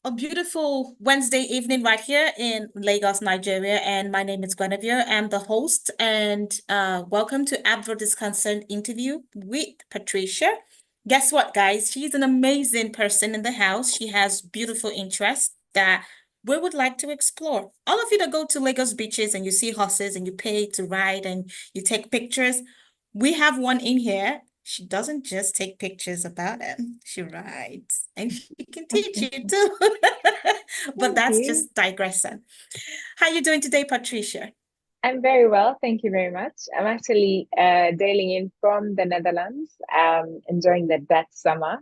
A beautiful Wednesday evening right here in Lagos, Nigeria. And my name is Guinevere. I'm the host. And welcome to APVA Discussion interview with Patricia. Guess what, guys? She's an amazing person in the house. She has beautiful interests that we would like to explore. All of you that go to Lagos beaches and you see horses and you pay to ride and you take pictures, we have one in here. She doesn't just take pictures about them. She rides and she can teach you too. But Thank that's you. just digression. How you doing today, Patricia? I'm very well. Thank you very much. I'm actually dialing in from the Netherlands, enjoying the Dutch summer.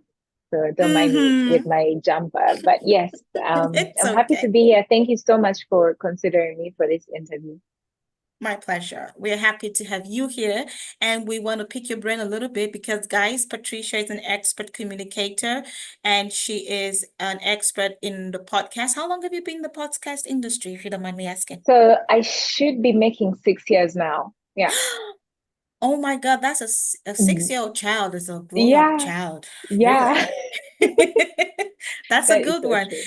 So don't mind me with Mm-hmm. my jumper. But yes, It's I'm happy to okay. be here. Thank you so much for considering me for this interview. My pleasure. We're happy to have you here, and we want to pick your brain a little bit because, guys, Patricia is an expert communicator and she is an expert in the podcast. How long have you been in the podcast industry, if you don't mind me asking? So I should be making 6 years now. Yeah. Oh my God, that's a Mm. 6-year-old child is a grown-up Yeah. child. Yeah. Really? That's a That is good so one. true.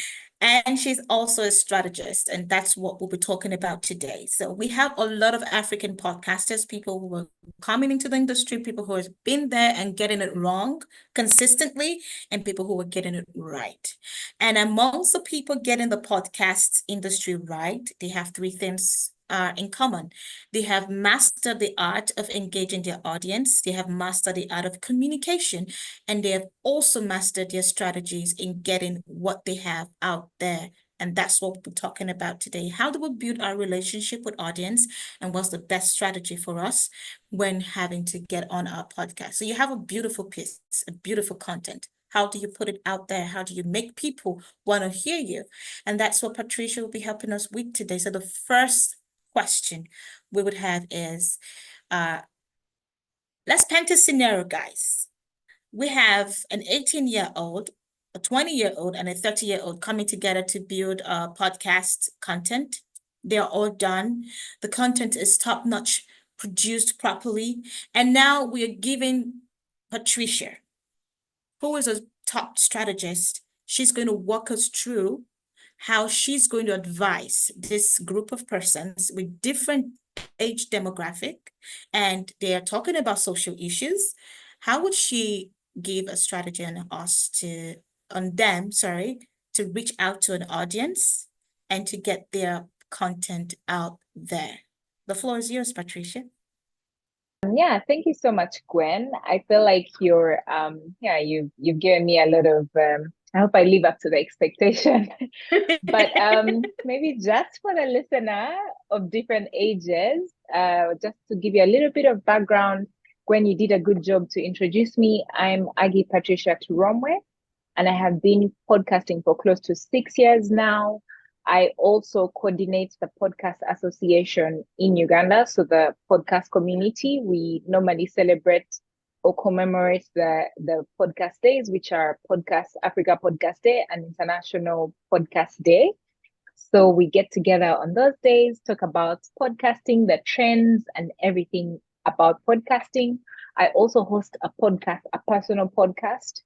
And she's also a strategist, and that's what we'll be talking about today. So we have a lot of African podcasters, people who are coming into the industry, people who have been there and getting it wrong consistently, and people who are getting it right. And amongst the people getting the podcast industry right, they have three things in common. They have mastered the art of engaging their audience. They have mastered the art of communication, and they have also mastered their strategies in getting what they have out there. And that's what we're talking about today. How do we build our relationship with audience, and what's the best strategy for us when having to get on our podcast? So you have a beautiful piece, a beautiful content. How do you put it out there? How do you make people want to hear you? And that's what Patricia will be helping us with today. So the first question we would have is, uh, let's paint a scenario, guys. We have an 18-year-old, a 20-year-old, and a 30-year-old coming together to build podcast content. They're all done. The content is top-notch, produced properly. And now we are giving Patricia, who is a top strategist, she's going to walk us through how she's going to advise this group of persons with different age demographic, and they are talking about social issues. How would she give a strategy on them, sorry, to reach out to an audience and to get their content out there? The floor is yours, Patricia. Yeah, thank you so much, Gwen. I feel like you've given me a lot of I hope I live up to the expectation. But maybe just for the listener of different ages, just to give you a little bit of background, Gwen, you did a good job to introduce me. I'm Aggie Patricia Turomwe, and I have been podcasting for close to 6 years now. I also coordinate the Podcast Association in Uganda. So the podcast community, we normally celebrate or commemorate the podcast days, which are Podcast Africa Podcast Day and International Podcast Day. So we get together on those days, talk about podcasting, the trends, and everything about podcasting. I also host a podcast, a personal podcast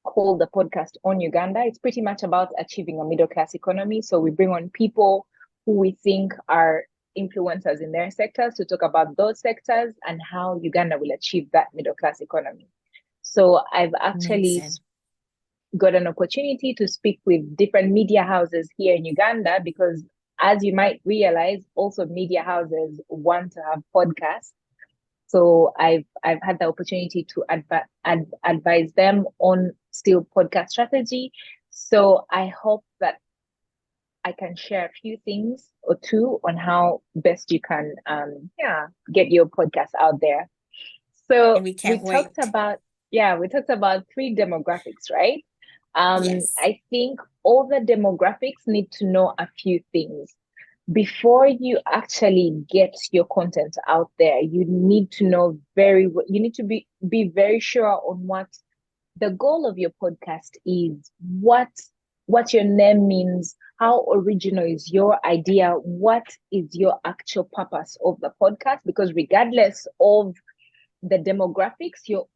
called the podcast on Uganda. It's pretty much about achieving a middle class economy. So we bring on people who we think are influencers in their sectors to talk about those sectors and how Uganda will achieve that middle class economy. So I've actually Amazing. got an opportunity to speak with different media houses here in Uganda because, as you might realize, also media houses want to have podcasts. So I've had the opportunity to advise them on still podcast strategy. So I hope that I can share a few things or two on how best you can get your podcast out there. And So we can't wait. we talked about three demographics, right? Yes. I think all the demographics need to know a few things before you actually get your content out there. You need to know you need to be very sure on what the goal of your podcast is, what your name means, how original is your idea, what is your actual purpose of the podcast, because regardless of the demographics, your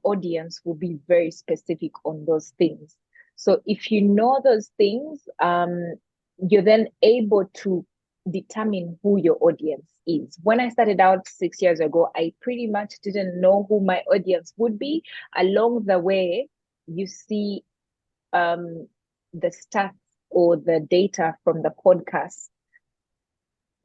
audience will be very specific on those things. So if you know those things, you're then able to determine who your audience is. When I started out 6 years ago, I pretty much didn't know who my audience would be. Along the way, you see the stats or the data from the podcast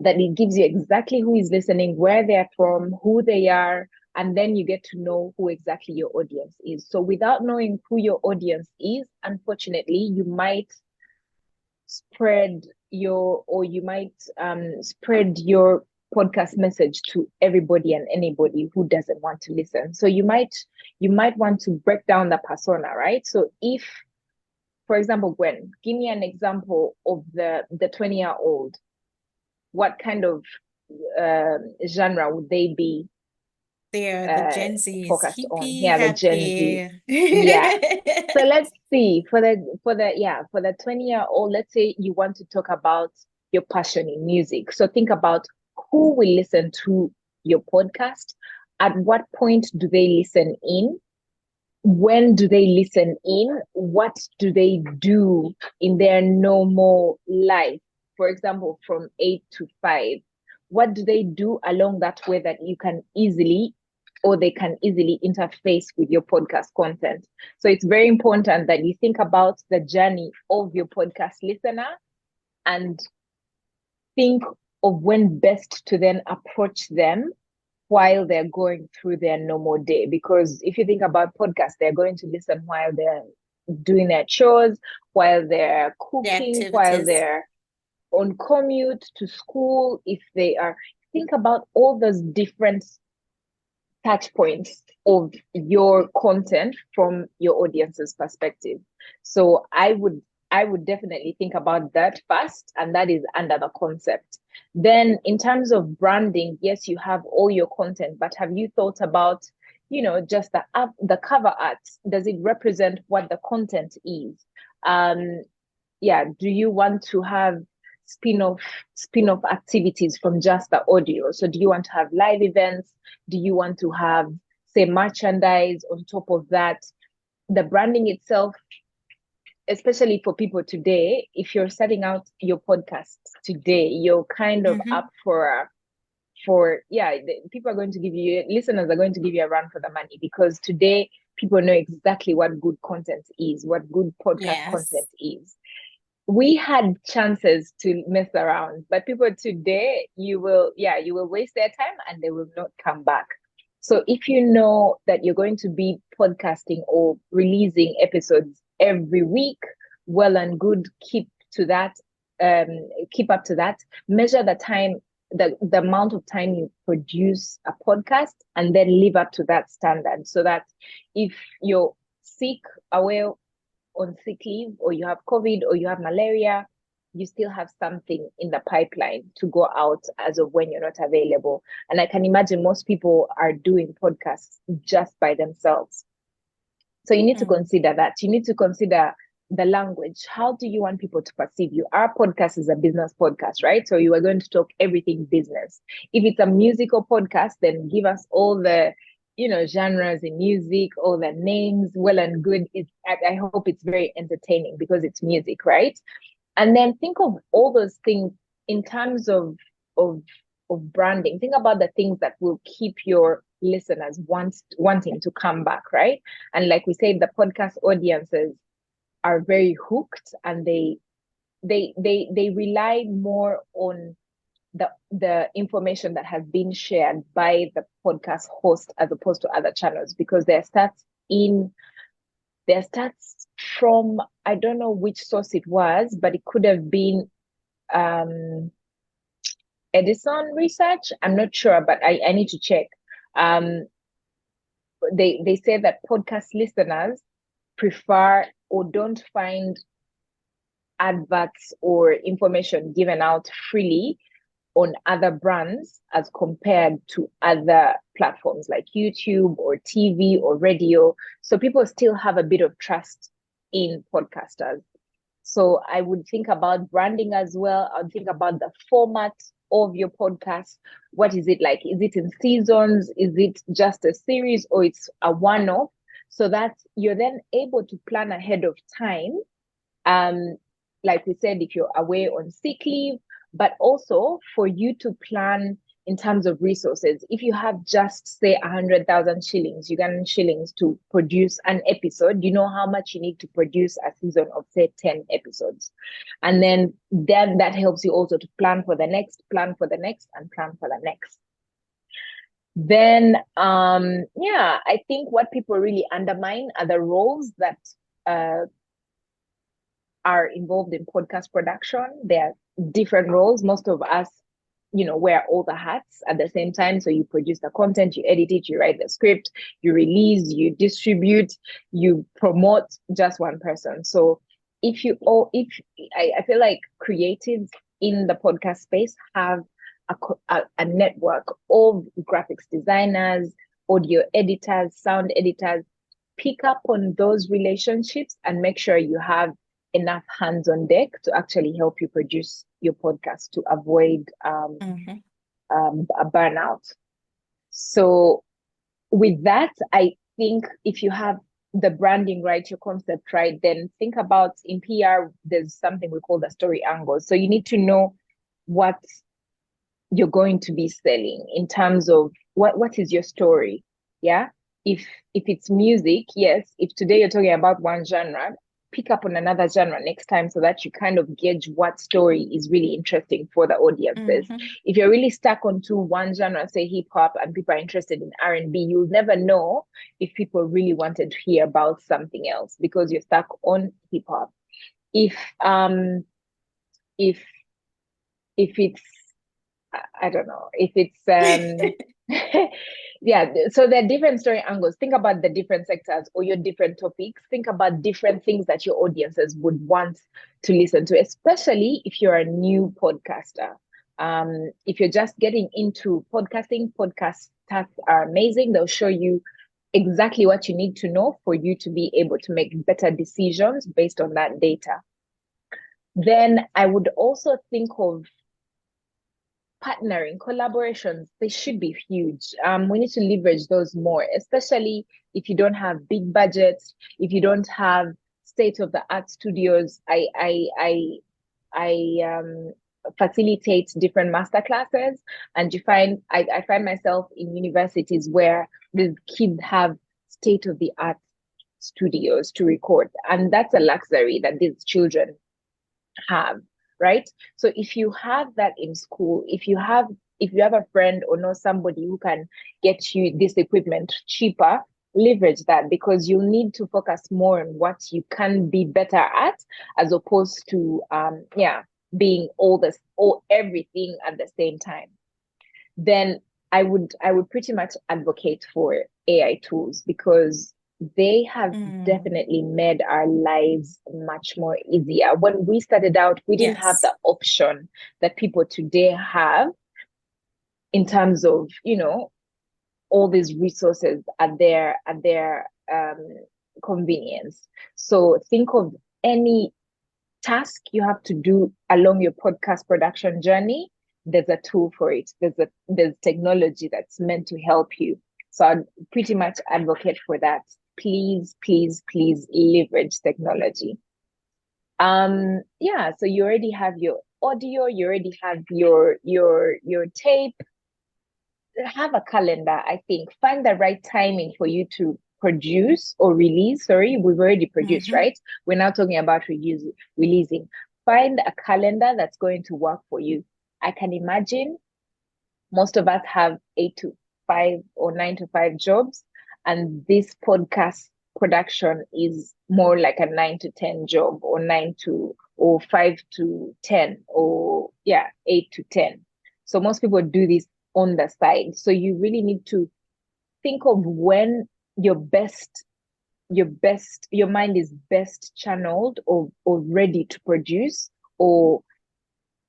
that it gives you exactly who is listening, where they're from, who they are, and then you get to know who exactly your audience is. So without knowing who your audience is, unfortunately, you might spread spread your podcast message to everybody and anybody who doesn't want to listen. So you might want to break down the persona, right? So if, for example, Gwen, give me an example of the 20-year-old. What kind of genre would they be They're the Gen Z's focused on? hippie, Yeah, the Gen Z. happy. Yeah. So let's see, for the 20-year-old, let's say you want to talk about your passion in music. So think about who will listen to your podcast, at what point do they listen in, when do they listen in, what do they do in their normal life, for example, from 8 to 5. What do they do along that way that you can easily, or they can easily interface with your podcast content? So it's very important that you think about the journey of your podcast listener and think of when best to then approach them while they're going through their normal day. Because if you think about podcasts, they're going to listen while they're doing their chores, while they're The cooking, while activities. they're on commute to school. If they are, think about all those different touch points of your content from your audience's perspective. So I would definitely think about that first, and that is under the concept. Then in terms of branding, yes, you have all your content, but have you thought about, just the cover art? Does it represent what the content is? Yeah, do you want to have spin-off activities from just the audio? So do you want to have live events? Do you want to have, say, merchandise on top of that? The branding itself, especially for people today, if you're starting out your podcast today, you're kind of up people are going to give you, listeners are going to give you a run for the money, because today people know exactly what good content is, what good podcast content Yes. is. We had chances to mess around, but people today, you will waste their time and they will not come back. So if you know that you're going to be podcasting or releasing episodes every week, well and good, keep up to that. Measure the time, the amount of time you produce a podcast, and then live up to that standard, so that if you're sick, away on sick leave, or you have COVID, or you have malaria, you still have something in the pipeline to go out as of when you're not available. And I can imagine most people are doing podcasts just by themselves. So you need to consider that. You need to consider the language. How do you want people to perceive you? Our podcast is a business podcast, right? So you are going to talk everything business. If it's a musical podcast, then give us all the genres in music, all the names, well and good. I hope it's very entertaining because it's music, right? And then think of all those things in terms of branding. Think about the things that will keep your listeners wanting to come back, right? And like we said, the podcast audiences are very hooked, and they rely more on the information that has been shared by the podcast host as opposed to other channels, because their stats from, I don't know which source it was, but it could have been Edison research. I'm not sure, but I need to check. They say that podcast listeners prefer or don't find adverts or information given out freely on other brands as compared to other platforms like YouTube or TV or radio. So people still have a bit of trust in podcasters. So I would think about branding as well. I would think about the format of your podcast. What is it like? Is it in seasons? Is it just a series, or it's a one-off? so that you're then able to plan ahead of time. Like we said, if you're away on sick leave, but also for you to plan in terms of resources. If you have just say 100,000 shillings, Ugandan shillings, to produce an episode, you know how much you need to produce a season of say 10 episodes. And then that helps you also to plan for the next, plan for the next, and plan for the next. Then I think what people really undermine are the roles that are involved in podcast production. There are different roles. Most of us, wear all the hats at the same time. So you produce the content, you edit it, you write the script, you release, you distribute, you promote, just one person. So I feel like creatives in the podcast space have a network of graphics designers, audio editors, sound editors. Pick up on those relationships and make sure you have enough hands on deck to actually help you produce your podcast to avoid a burnout. So with that, I think if you have the branding right, your concept right, then think about, in PR, there's something we call the story angle. So you need to know what you're going to be selling in terms of what is your story. Yeah. If it's music, yes. If today you're talking about one genre, pick up on another genre next time so that you kind of gauge what story is really interesting for the audiences. If you're really stuck onto one genre, say hip hop, and people are interested in R&B, you'll never know if people really wanted to hear about something else because you're stuck on hip hop. If it's, I don't know, if it's yeah, so there are different story angles. Think about the different sectors or your different topics. Think about different things that your audiences would want to listen to, especially if you're a new podcaster. If you're just getting into podcasting, podcast stats are amazing. They'll show you exactly what you need to know for you to be able to make better decisions based on that data. Then I would also think of partnering, collaborations. They should be huge. We need to leverage those more, especially if you don't have big budgets, if you don't have state-of-the-art studios. I facilitate different masterclasses, and I find myself in universities where the kids have state-of-the-art studios to record, and that's a luxury that these children have. Right. So if you have that in school, if you have a friend or know somebody who can get you this equipment cheaper, leverage that, because you'll need to focus more on what you can be better at, as opposed to being everything at the same time. Then I would pretty much advocate for AI tools, because they have definitely made our lives much more easier. When we started out, we didn't have the option that people today have in terms of, all these resources at their convenience. So think of any task you have to do along your podcast production journey. There's a tool for it. There's technology that's meant to help you. So I'd pretty much advocate for that. Please, please, please leverage technology. So you already have your audio, you already have your tape. Have a calendar, I think. Find the right timing for you to produce or release. Sorry, we've already produced, right? We're now talking about releasing. Find a calendar that's going to work for you. I can imagine most of us have 8 to 5 or 9 to 5 jobs. And this podcast production is more like a 9 to 10 job, or 5 to 10, or 8 to 10. So most people do this on the side. So you really need to think of when your mind is best channeled or ready to produce, or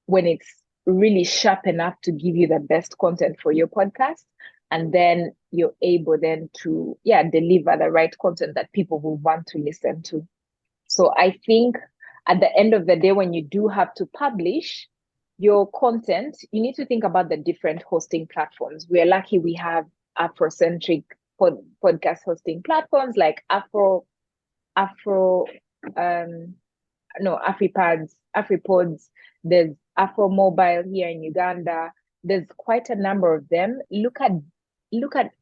when it's really sharp enough to give you the best content for your podcast. And then you're able then to deliver the right content that people will want to listen to. So I think at the end of the day, when you do have to publish your content, you need to think about the different hosting platforms. We are lucky we have Afrocentric podcast hosting platforms like Afro, no, AfriPods. There's Afro Mobile here in Uganda. There's quite a number of them. Look at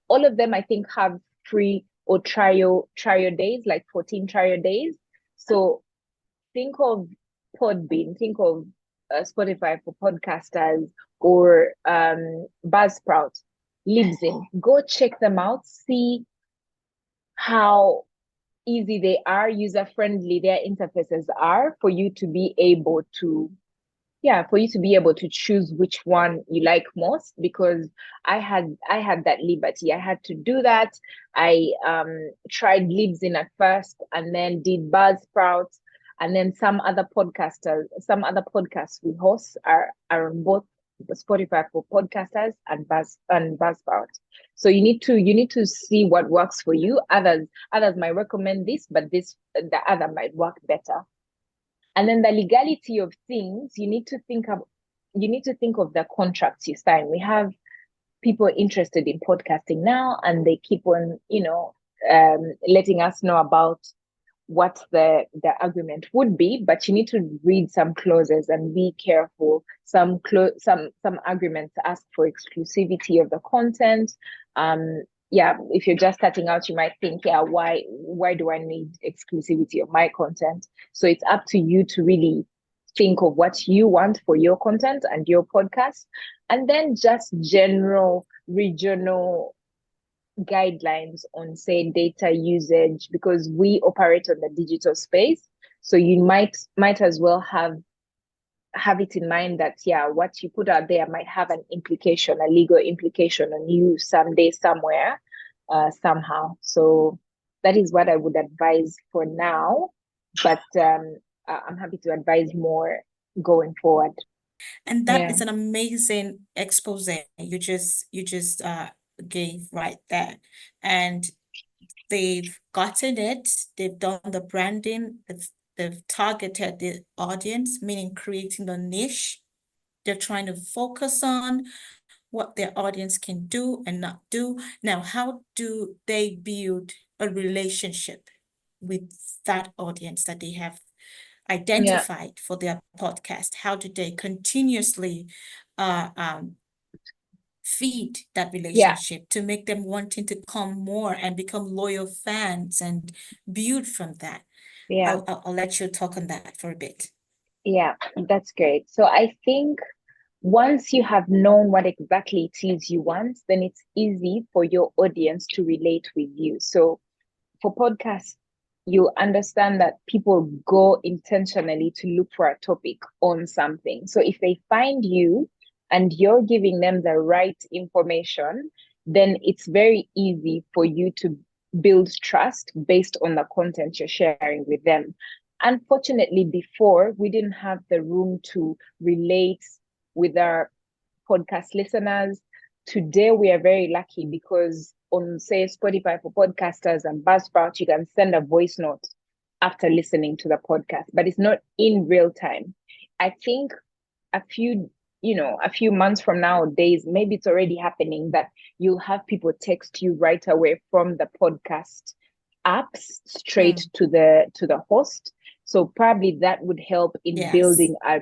all of them. I think have free or trial days, like 14 trial days. So think of Podbean, think of Spotify for podcasters, or Buzzsprout, Libsyn. Go check them out. See how easy they are, user friendly their interfaces are, for you to be able to choose which one you like most. Because I had that liberty. I had to do that. I tried Libsyn at first, and then did Buzzsprout, and then some other podcasts we host are on both Spotify for podcasters and Buzzsprout. So you need to see what works for you. Others might recommend this, but the other might work better. And then the legality of things, you need to think of the contracts you sign. We have people interested in podcasting now, and they keep on, letting us know about what the agreement would be, but you need to read some clauses and be careful. Some agreements ask for exclusivity of the content. If you're just starting out, you might think, why do I need exclusivity of my content? So it's up to you to really think of what you want for your content and your podcast, and then just general regional guidelines on, say, data usage, because we operate on the digital space. So you might as well have it in mind that what you put out there might have an implication, a legal implication on you someday, somewhere, somehow. So that is what I would advise for now, but I'm happy to advise more going forward. And that is an amazing expose you just gave right there. And they've gotten it, they've done the branding, they've targeted the audience, meaning creating the niche. They're trying to focus on what their audience can do and not do. Now, how do they build a relationship with that audience that they have identified for their podcast? How do they continuously feed that relationship to make them wanting to come more and become loyal fans and build from that? I'll let you talk on that for a bit. Yeah, that's great. So I think once you have known what exactly it is you want, then it's easy for your audience to relate with you. So for podcasts, you understand that people go intentionally to look for a topic on something. So if they find you and you're giving them the right information, then it's very easy for you to build trust based on the content you're sharing with them. Unfortunately, before, we didn't have the room to relate with our podcast listeners. Today, we are very lucky because on, say, Spotify for podcasters and Buzzsprout, you can send a voice note after listening to the podcast, but it's not in real time. I think a few months from nowadays, maybe it's already happening, that you'll have people text you right away from the podcast apps straight to the host. So probably that would help in building a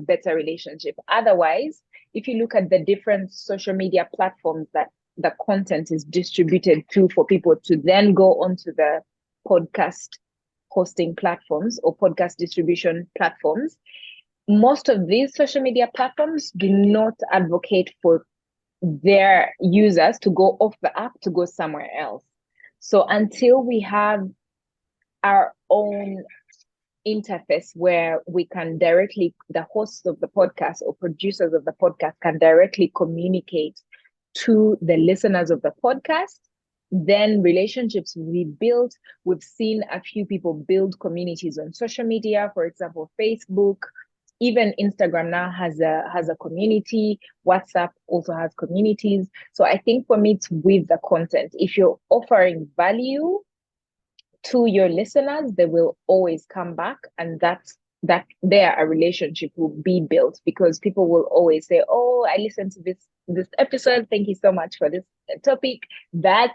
better relationship. Otherwise, if you look at the different social media platforms that the content is distributed to, for people to then go onto the podcast hosting platforms or podcast distribution platforms, most of these social media platforms do not advocate for their users to go off the app to go somewhere else. So until we have our own interface where we can directly, the hosts of the podcast or producers of the podcast can directly communicate to the listeners of the podcast, then relationships will be built. We've seen a few people build communities on social media, for example, Facebook. Even Instagram now has a community. WhatsApp also has communities. So I think for me, it's with the content. If you're offering value to your listeners, they will always come back, and that's that there a relationship will be built, because people will always say, oh, I listened to this episode, thank you so much for this topic. That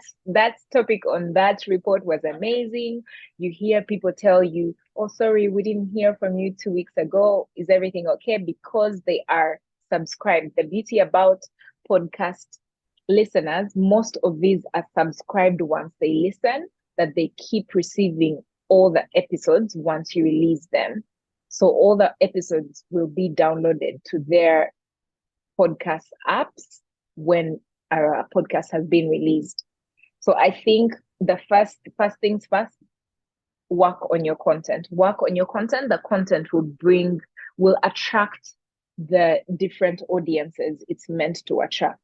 topic on that report was amazing. You hear people tell you, oh, sorry, we didn't hear from you 2 weeks ago, is everything okay? Because they are subscribed. The beauty about podcast listeners, most of these are subscribed. Once they listen, that they keep receiving all the episodes once you release them. So all the episodes will be downloaded to their podcast apps when our podcast has been released. So I think the first things first, work on your content. Work on your content. The content will attract the different audiences it's meant to attract.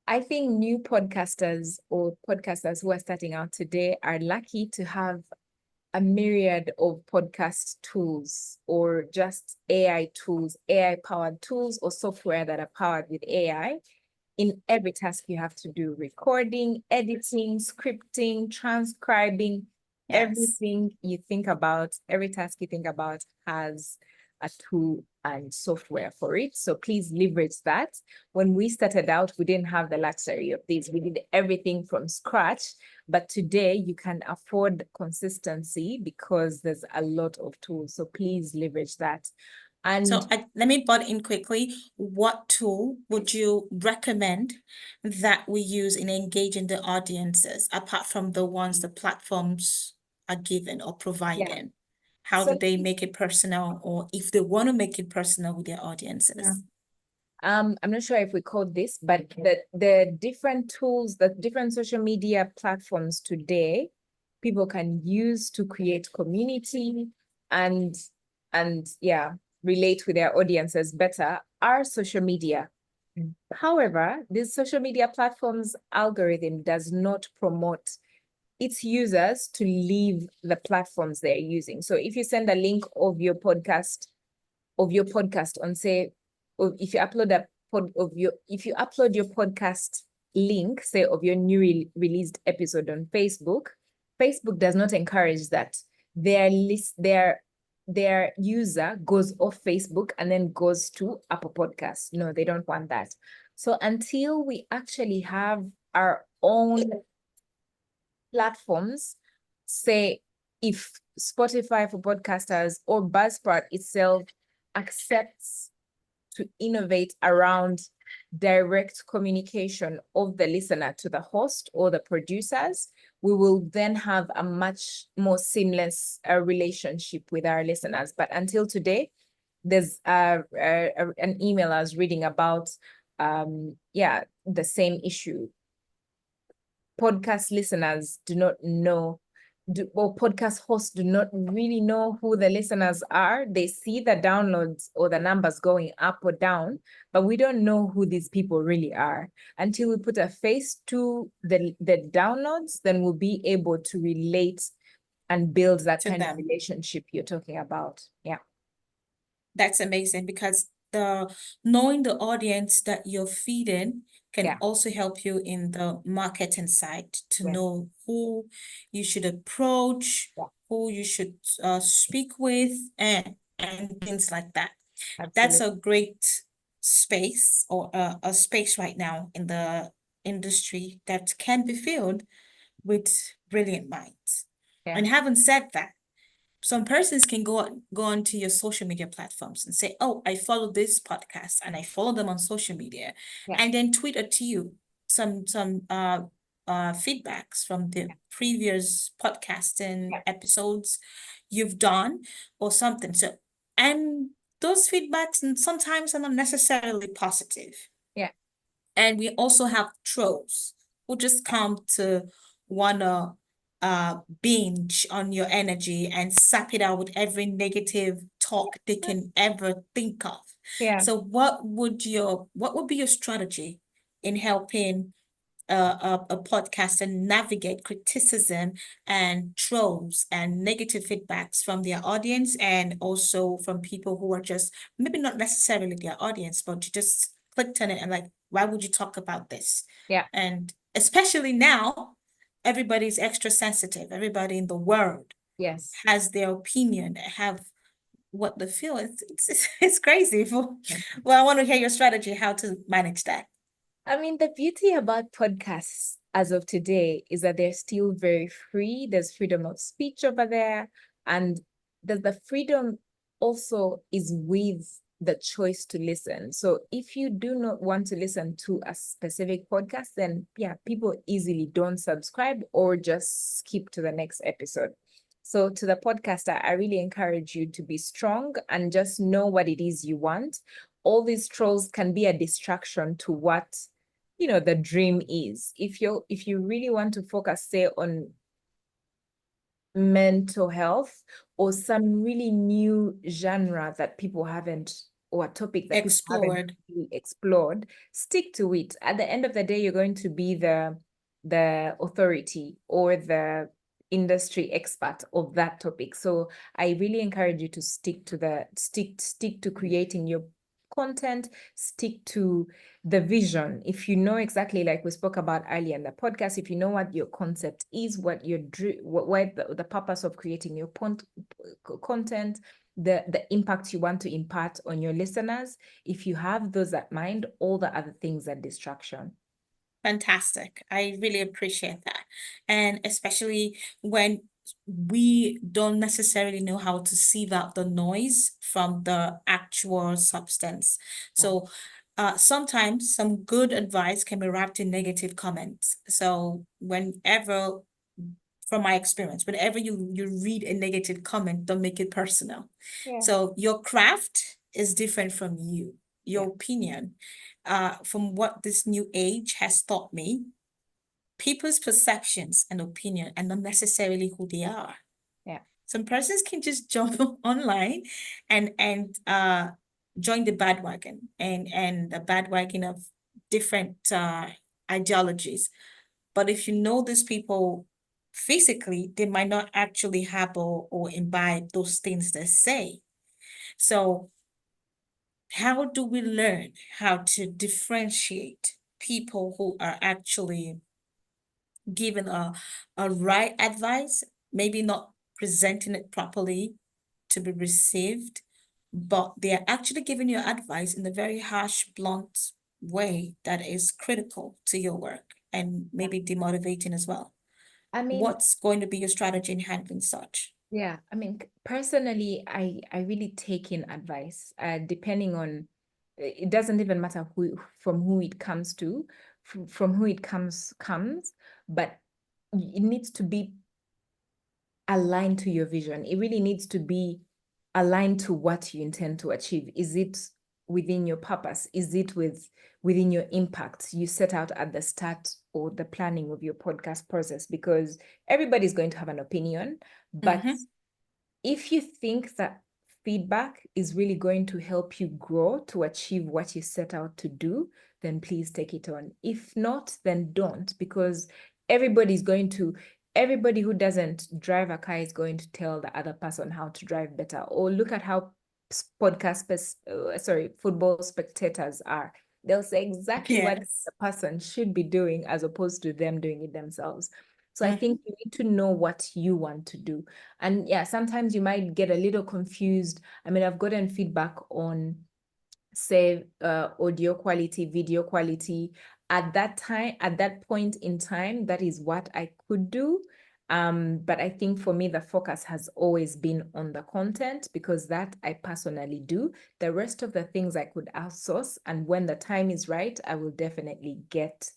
I think new podcasters or podcasters who are starting out today are lucky to have a myriad of podcast tools, or just AI tools, AI-powered tools or software that are powered with AI. In every task you have to do: recording, editing, scripting, transcribing. Yes. Everything you think about, every task you think about has a tool and software for it. So please leverage that. When we started out, we didn't have the luxury of this. We did everything from scratch. But today you can afford consistency because there's a lot of tools. So please leverage that. And so let me butt in quickly. What tool would you recommend that we use in engaging the audiences, apart from the ones the platforms are given or providing? Yeah. How do they make it personal, or if they want to make it personal with their audiences? Yeah. I'm not sure if we called this, but the different tools, the different social media platforms today, people can use to create community and yeah, relate with their audiences better, are social media. However, this social media platforms algorithm does not promote its users to leave the platforms they're using. So if you send a link of your podcast on, say, or if you upload if you upload your podcast link, say, of your new released episode on Facebook does not encourage that. Their user goes off Facebook and then goes to Apple Podcasts. No, they don't want that. So until we actually have our own platforms, say if Spotify for podcasters or Buzzsprout itself accepts to innovate around direct communication of the listener to the host or the producers, we will then have a much more seamless relationship with our listeners. But until today, there's an email I was reading about, the same issue. Podcast listeners do not know, or podcast hosts do not really know who the listeners are. They see the downloads or the numbers going up or down, but we don't know who these people really are. Until we put a face to the downloads, then we'll be able to relate and build that kind of relationship you're talking about. Yeah. That's amazing, because knowing the audience that you're feeding can also help you in the marketing side to know who you should approach, who you should speak with, and things like that. Absolutely. That's a great space, or a space right now in the industry that can be filled with brilliant minds. And having said that, some persons can go onto your social media platforms and say, oh, I follow this podcast and I follow them on social media, and then tweet it to you some feedbacks from the previous podcasting episodes you've done or something. So, and those feedbacks sometimes are not necessarily positive. Yeah. And we also have trolls who just come to wanna binge on your energy and sap it out with every negative talk they can ever think of. So what would be your strategy in helping a podcaster navigate criticism and trolls and negative feedbacks from their audience, and also from people who are just maybe not necessarily their audience, but you just clicked on it and like, why would you talk about this? And especially now, everybody's extra sensitive. Everybody in the world has their opinion, have what they feel. It's crazy. Well, I want to hear your strategy, how to manage that. I mean, the beauty about podcasts as of today is that they're still very free. There's freedom of speech over there. And the freedom also is with the choice to listen. So if you do not want to listen to a specific podcast, then yeah, people easily don't subscribe or just skip to the next episode. So to the podcaster, I really encourage you to be strong and just know what it is you want. All these trolls can be a distraction to what the dream is. If you really want to focus, say, on mental health or some really new genre that people haven't, or a topic that people haven't really explored, stick to it. At the end of the day, you're going to be the authority or the industry expert of that topic. So I really encourage you to stick to creating your content, stick to the vision. If you know exactly, like we spoke about earlier in the podcast, if you know what your concept is, what your what the purpose of creating your content, the impact you want to impart on your listeners, if you have those at mind, all the other things are distraction. Fantastic. I really appreciate that. And especially when we don't necessarily know how to sieve out the noise from the actual substance. So sometimes some good advice can be wrapped in negative comments. So whenever, from my experience, whenever you read a negative comment, don't make it personal. Yeah. So your craft is different from you. Your opinion, from what this new age has taught me, people's perceptions and opinion are not necessarily who they are. Yeah. Some persons can just jump online and join the bandwagon and the bandwagon of different ideologies. But if you know these people physically, they might not actually have or imbibe those things they say. So how do we learn how to differentiate people who are actually given a right advice, maybe not presenting it properly to be received, but they are actually giving you advice in a very harsh, blunt way that is critical to your work and maybe demotivating as well? I mean, What's going to be your strategy in handling such? yeah, I mean, personally, I really take in advice, depending on, it doesn't even matter from who it comes to, from who it comes, but it needs to be aligned to your vision. It really needs to be aligned to what you intend to achieve. Is it within your purpose? Is it within your impact you set out at the start or the planning of your podcast process? Because everybody's going to have an opinion, but if you think that feedback is really going to help you grow to achieve what you set out to do, then please take it on. If not, then don't, because everybody who doesn't drive a car is going to tell the other person how to drive better. Or look at how football spectators are. They'll say exactly what the person should be doing as opposed to them doing it themselves. So I think you need to know what you want to do. And yeah, sometimes you might get a little confused. I mean, I've gotten feedback on, say, audio quality, video quality. At that point in time, that is what I could do. But I think for me, the focus has always been on the content, because that I personally do. The rest of the things I could outsource, and when the time is right, I will definitely get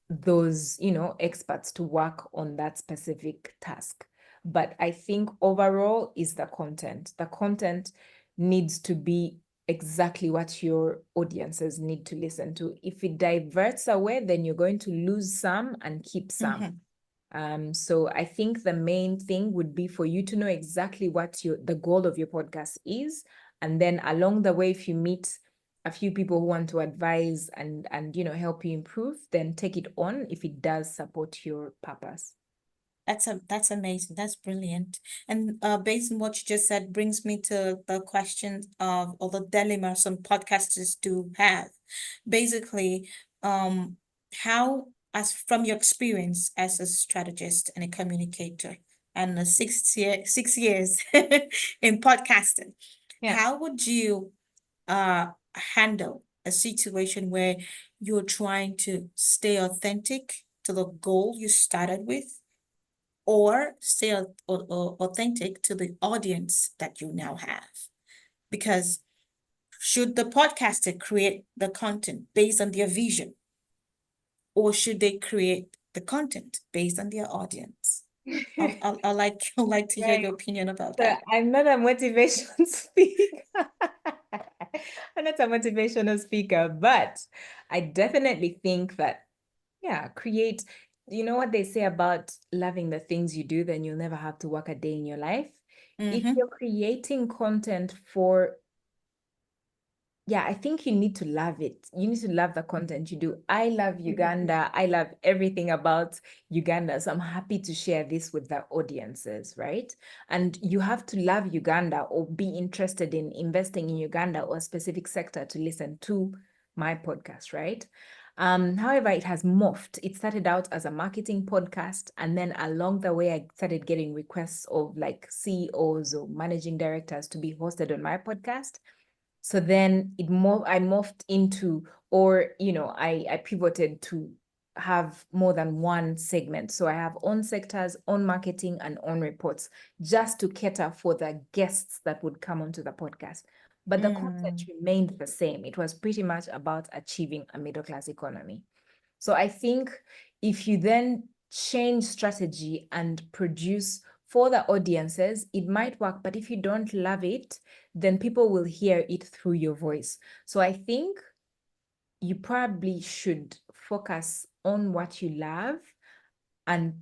those, experts to work on that specific task. But I think overall is the content. The content needs to be exactly what your audiences need to listen to. If it diverts away, then you're going to lose some and keep some. So I think the main thing would be for you to know exactly what the goal of your podcast is. And then along the way, if you meet a few people who want to advise and help you improve, then take it on if it does support your purpose. That's amazing. That's brilliant. And based on what you just said, brings me to the question of, or the dilemma some podcasters do have. Basically, how, as from your experience as a strategist and a communicator, and 6 years in podcasting, Yeah. How would you handle a situation where you're trying to stay authentic to the goal you started with, or stay authentic to the audience that you now have? Because should the podcaster create the content based on their vision, or should they create the content based on their audience? I'd like to hear Right. your opinion about So that. I'm not a motivation speaker. I'm not a motivational speaker, but I definitely think that, yeah, create, you know what they say about loving the things you do, then you'll never have to work a day in your life. If you're creating content for, yeah, I think you need to love it. You need to love the content you do. I love Uganda. I love everything about Uganda. So I'm happy to share this with the audiences, right? And you have to love Uganda or be interested in investing in Uganda or a specific sector to listen to my podcast, right? However, it has morphed. It started out as a marketing podcast, and then along the way, I started getting requests of like CEOs or managing directors to be hosted on my podcast. So then I morphed into, or, I pivoted to have more than one segment. So I have on sectors, on marketing, and on reports, just to cater for the guests that would come onto the podcast. But the content remained the same. It was pretty much about achieving a middle-class economy. So I think if you then change strategy and produce for the audiences, it might work. But if you don't love it, then people will hear it through your voice. So I think you probably should focus on what you love and,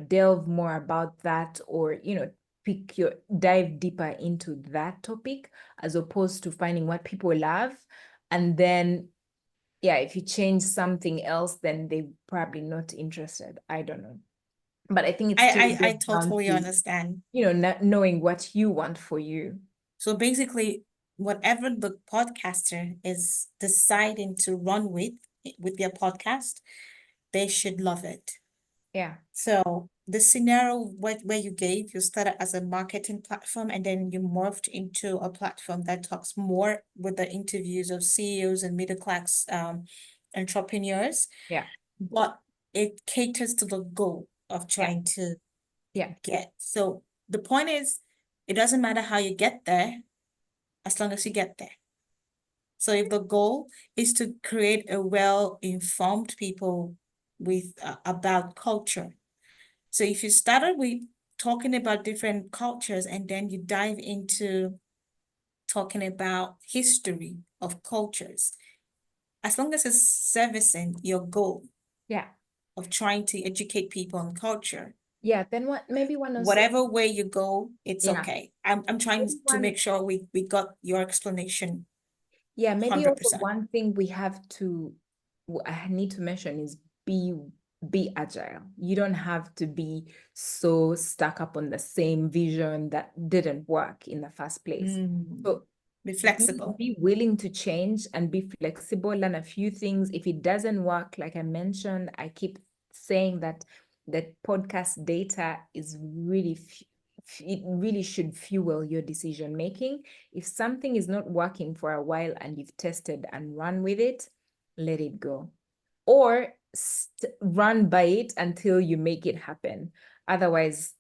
delve more about that, or, dive deeper into that topic, as opposed to finding what people love. And then, yeah, if you change something else, then they probably not interested. I don't know. But I think it's still I goes down totally to, understand. not knowing what you want for you. So basically, whatever the podcaster is deciding to run with their podcast, they should love it. Yeah. So the scenario where you gave, you started as a marketing platform and then you morphed into a platform that talks more with the interviews of CEOs and middle class entrepreneurs, Yeah. but it caters to the goal of trying to Yeah. get. So the point is, it doesn't matter how you get there, as long as you get there. So if the goal is to create a well-informed people with about culture. So if you started with talking about different cultures and then you dive into talking about history of cultures, as long as it's servicing your goal Yeah. of trying to educate people on culture, Yeah. Then what, maybe one also, whatever way you go, it's yeah, okay. I'm trying maybe to one, make sure we got your explanation yeah, maybe also 100%. one thing we have to, I need to mention is be agile. You don't have to be so stuck up on the same vision that didn't work in the first place. So Be flexible. be willing to change and be flexible, learn a few things. If it doesn't work, like I mentioned, I keep saying that podcast data is really, it really should fuel your decision making. If something is not working for a while and you've tested and run with it, let it go. Or run by it until you make it happen. Otherwise,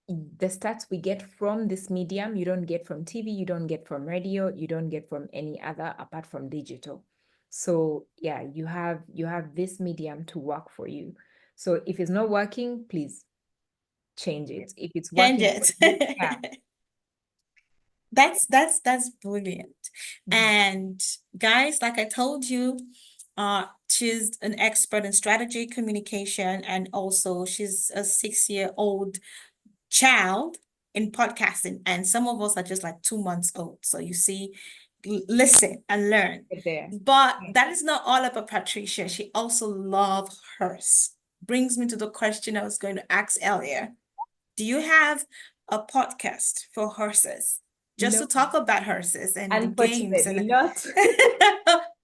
the stats we get from this medium, you don't get from TV, you don't get from radio, you don't get from any other apart from digital. So yeah, you have this medium to work for you. So if it's not working, please change it. If it's Change working for you, yeah. it. That's brilliant. And guys, like I told you, she's an expert in strategy, communication, and also she's a 6-year-old child in podcasting. And some of us are just like 2 months old. So you see, listen and learn. Get there. But that is not all about Patricia. She also loves hers. Brings me to the question I was going to ask earlier. Do you have a podcast for horses? Just No, to talk about horses and the games unfortunately and not.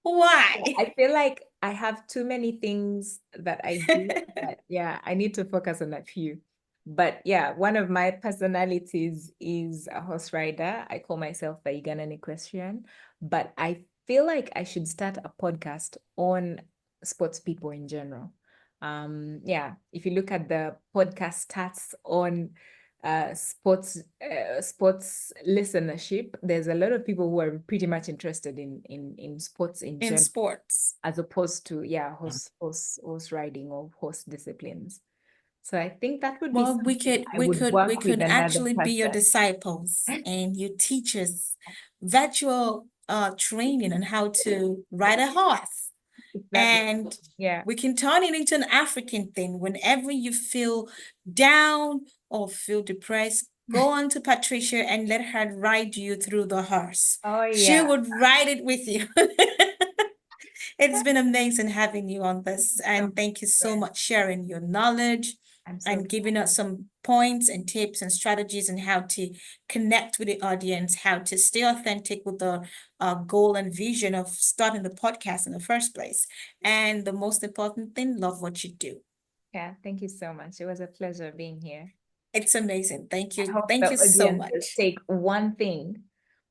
why? I feel like I have too many things that I do, but yeah, I need to focus on a few. But yeah, one of my personalities is a horse rider. I call myself the Ugandan equestrian, but I feel like I should start a podcast on sports people in general. Yeah, if you look at the podcast stats on sports listenership, there's a lot of people who are pretty much interested in sports in In general, sports. as opposed to horse riding or horse disciplines. So I think that would be Well, we something could I we would could we work with could another actually be your person. disciples and your teachers, virtual training on how to ride a horse. Exactly. And Yeah. we can turn it into an African thing. Whenever you feel down or feel depressed, go on to Patricia and let her ride you through the horse. Oh She yeah. would ride it with you. It's been amazing having you on this, and thank you so much sharing your knowledge I'm so and giving us some points and tips and strategies on how to connect with the audience, how to stay authentic with the goal and vision of starting the podcast in the first place. And the most important thing, love what you do. yeah. Thank you so much. It was a pleasure being here. It's amazing. Thank I you. hope Thank the you so audience will much. take one thing.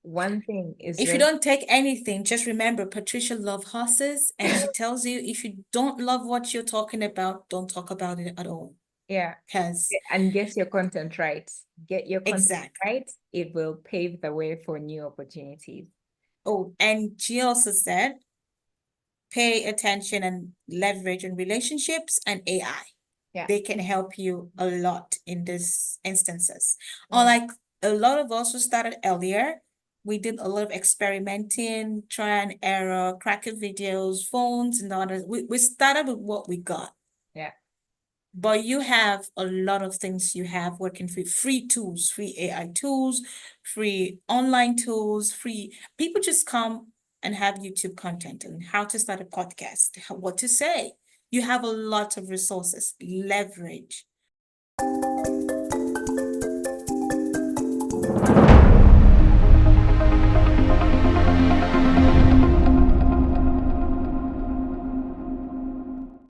One thing is If you just don't take anything, just remember Patricia loves horses, and she tells you if you don't love what you're talking about, don't talk about it at all. yeah. Because And get your content right. Get your content exactly. right. It will pave the way for new opportunities. Oh, and she also said, pay attention and leverage in relationships and AI. Yeah. They can help you a lot in these instances. Yeah. Unlike a lot of us who started earlier, we did a lot of experimenting, try and error, cracking videos, phones, and others. We started with what we got. Yeah. But you have a lot of things you have working for free tools, free AI tools, free online tools, free people just come and have YouTube content and how to start a podcast, what to say. You have a lot of resources, leverage.